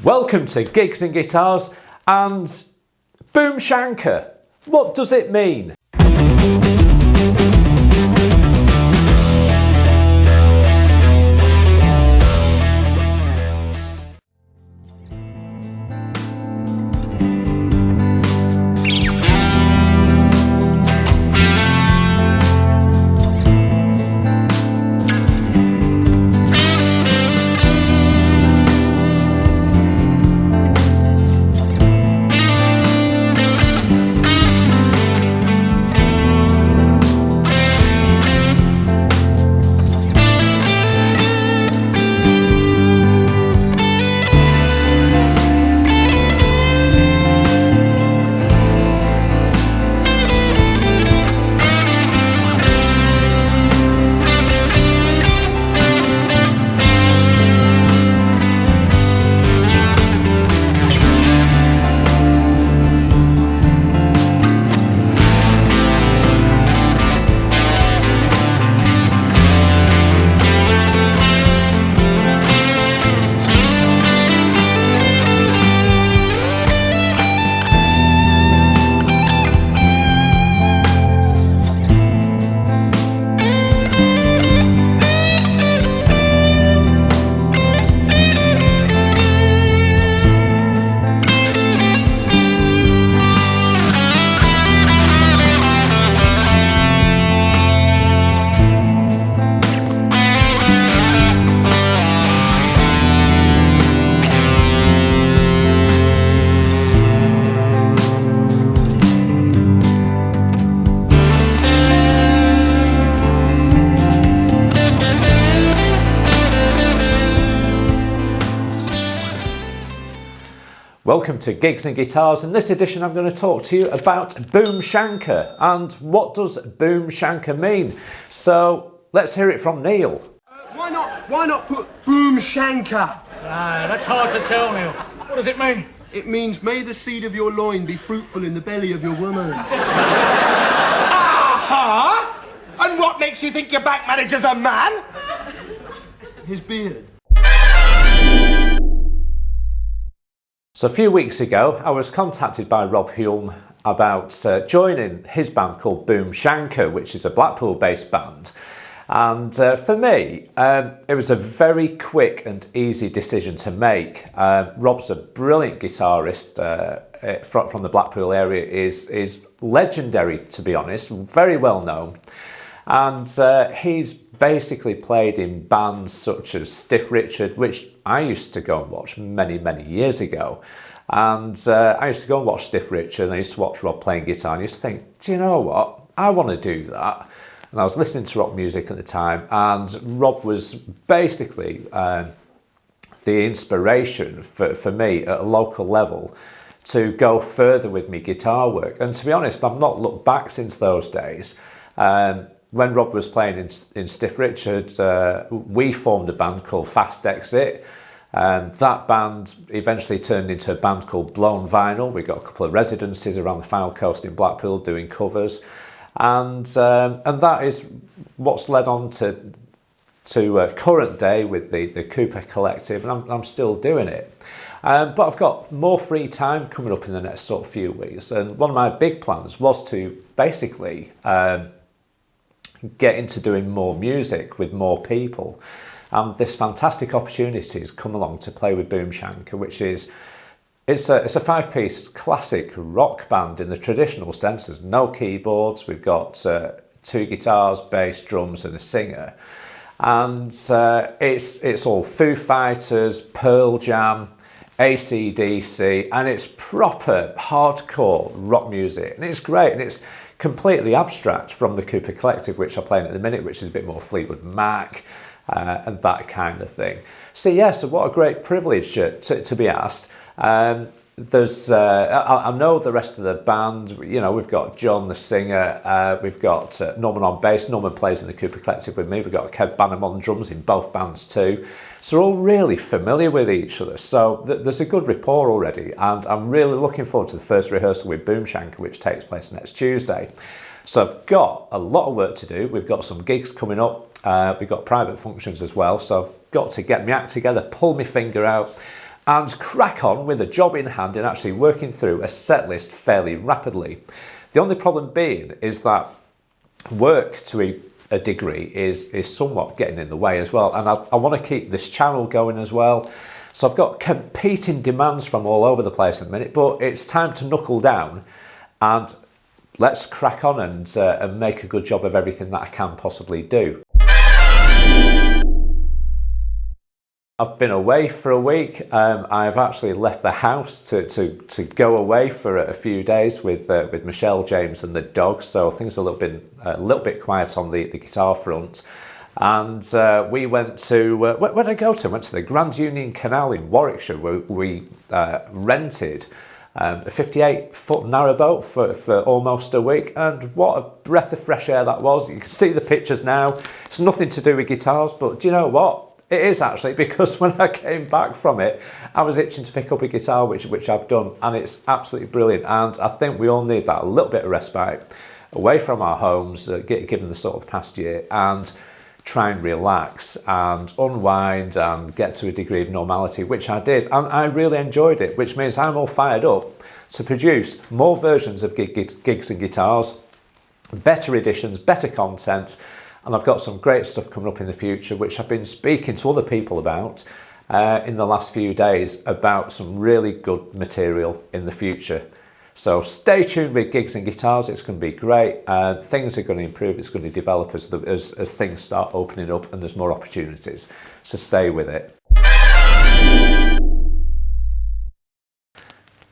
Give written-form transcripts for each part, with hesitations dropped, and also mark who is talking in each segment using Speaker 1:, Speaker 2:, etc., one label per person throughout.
Speaker 1: Welcome to Gigs and Guitars and Boomshanka. What does it mean? Welcome to Gigs and Guitars. In this edition I'm going to talk to you about Boomshanka and what does Boomshanka mean. So let's hear it from Neil.
Speaker 2: Why not put Boomshanka?
Speaker 3: That's hard to tell, Neil. What does it mean?
Speaker 2: It means may the seed of your loin be fruitful in the belly of your woman.
Speaker 4: Aha! And what makes you think your bank manager's a man?
Speaker 2: His beard.
Speaker 1: So a few weeks ago I was contacted by Rob Hulme about joining his band called Boomshanka, which is a Blackpool based band. And for me, it was a very quick and easy decision to make. Rob's a brilliant guitarist from the Blackpool area, is legendary, to be honest, very well known. And he's basically played in bands such as Stiff Richard, which I used to go and watch many years ago. And I used to go and watch Stiff Richard, and I used to watch Rob playing guitar, and I used to think, do you know what? I want to do that. And I was listening to rock music at the time, and Rob was basically the inspiration for me at a local level to go further with me guitar work. And to be honest, I've not looked back since those days. When Rob was playing in Stiff Richard, we formed a band called Fast Exit. That band eventually turned into a band called Blown Vinyl. We got a couple of residencies around the Fylde Coast in Blackpool doing covers. And that is what's led on to current day with the Cooper Collective, and I'm still doing it. But I've got more free time coming up in the next sort of few weeks, and one of my big plans was to basically get into doing more music with more people. And this fantastic opportunity has come along to play with Boomshanka, which is it's a five-piece classic rock band in the traditional sense. There's no keyboards. We've got two guitars, bass, drums, and a singer. And it's all Foo Fighters, Pearl Jam, AC/DC, and it's proper hardcore rock music. And it's great, and it's completely abstract from the Cooper Collective, which I'm playing at the minute, which is a bit more Fleetwood Mac and that kind of thing. So yeah, so what a great privilege to be asked. There's I know the rest of the band. You know, we've got John the singer, we've got Norman on bass. Norman plays in the Cooper Collective with me. We've got Kev Banham on drums in both bands too. So we're all really familiar with each other. So there's a good rapport already, and I'm really looking forward to the first rehearsal with Boomshanka, which takes place next Tuesday. So I've got a lot of work to do. We've got some gigs coming up. We've got private functions as well. So I've got to get my act together, pull my finger out, and crack on with a job in hand and actually working through a set list fairly rapidly. The only problem being is that work to a degree is somewhat getting in the way as well, and I want to keep this channel going as well. So I've got competing demands from all over the place at the minute, but it's time to knuckle down and let's crack on and make a good job of everything that I can possibly do. I've been away for a week. I've actually left the house to go away for a few days with Michelle, James and the dog, so things are a little bit quiet on the guitar front. And we went to, where did I go to? I went to the Grand Union Canal in Warwickshire, where we rented a 58-foot narrowboat for almost a week, and what a breath of fresh air that was. You can see the pictures now. It's nothing to do with guitars, but do you know what? It is actually, because when I came back from it, I was itching to pick up a guitar, which I've done, and it's absolutely brilliant. And I think we all need that, a little bit of respite away from our homes, given the sort of past year, and try and relax and unwind and get to a degree of normality, which I did, and I really enjoyed it, which means I'm all fired up to produce more versions of gigs and guitars, better editions, better content. And I've got some great stuff coming up in the future, which I've been speaking to other people about in the last few days, about some really good material in the future. So stay tuned with gigs and guitars. It's going to be great. Things are going to improve. It's going to develop as things start opening up and there's more opportunities. So stay with it.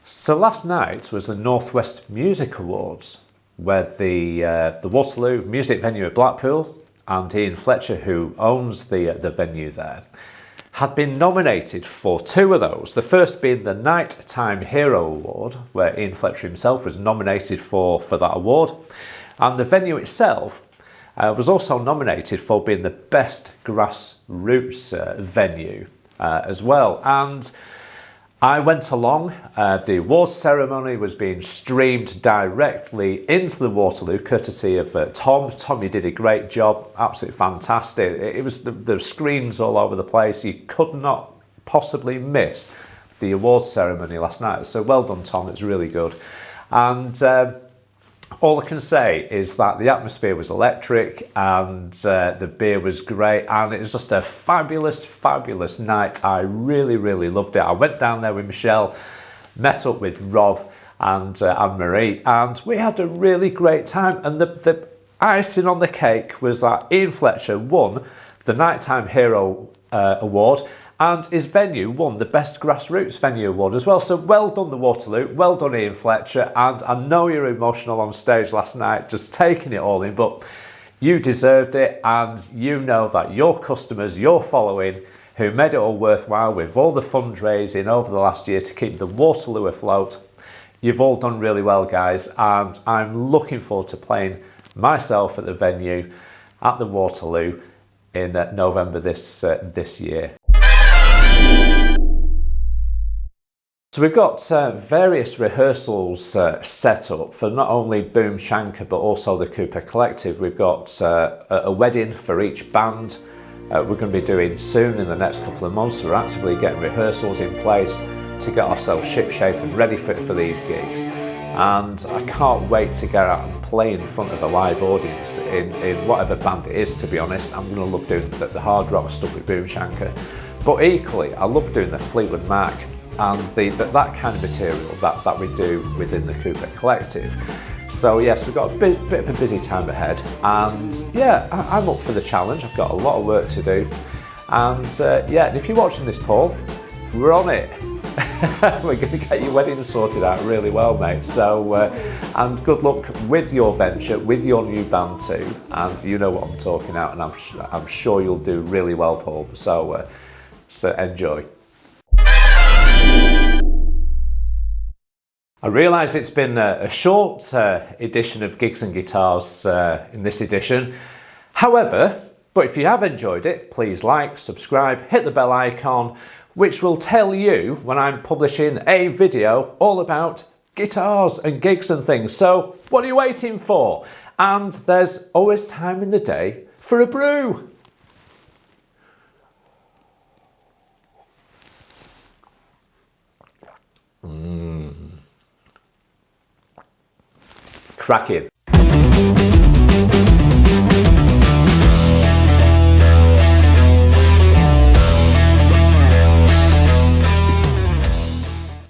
Speaker 1: So last night was the Northwest Music Awards, where the Waterloo Music Venue at Blackpool and Ian Fletcher, who owns the venue there, had been nominated for two of those. The first being the Nighttime Hero Award, where Ian Fletcher himself was nominated for that award. And the venue itself was also nominated for being the best grassroots venue as well. And I went along. The awards ceremony was being streamed directly into the Waterloo, courtesy of Tom. Tommy did a great job, absolutely fantastic. It was the screens all over the place. You could not possibly miss the awards ceremony last night. So well done, Tom. It's really good. And all I can say is that the atmosphere was electric and the beer was great, and it was just a fabulous, fabulous night. I really, really loved it. I went down there with Michelle, met up with Rob and Marie, and we had a really great time. And the icing on the cake was that Ian Fletcher won the Nighttime Hero Award, and his venue won the Best Grassroots Venue Award as well. So well done, the Waterloo. Well done, Ian Fletcher. And I know you're emotional on stage last night, just taking it all in, but you deserved it. And you know that your customers, your following, who made it all worthwhile with all the fundraising over the last year to keep the Waterloo afloat, you've all done really well, guys. And I'm looking forward to playing myself at the venue at the Waterloo in November this year. So we've got various rehearsals set up for not only Boomshanka but also the Cooper Collective. We've got a wedding for each band we're going to be doing soon in the next couple of months. We're actively getting rehearsals in place to get ourselves shipshape and ready for these gigs. And I can't wait to get out and play in front of a live audience in whatever band it is, to be honest. I'm going to love doing the hard rock stuff with Boomshanka. But equally, I love doing the Fleetwood Mac and that kind of material that we do within the Cooper Collective. So yes, we've got a bit of a busy time ahead, and yeah, I'm up for the challenge. I've got a lot of work to do, and yeah, and if you're watching this, Paul, we're on it. We're going to get your wedding sorted out really well, mate. So and good luck with your venture, with your new band too, and you know what I'm talking about, and I'm sure you'll do really well, Paul. So enjoy. I realise it's been a short edition of Gigs and Guitars in this edition. However, but if you have enjoyed it, please like, subscribe, hit the bell icon, which will tell you when I'm publishing a video all about guitars and gigs and things. So what are you waiting for? And there's always time in the day for a brew. Cracking.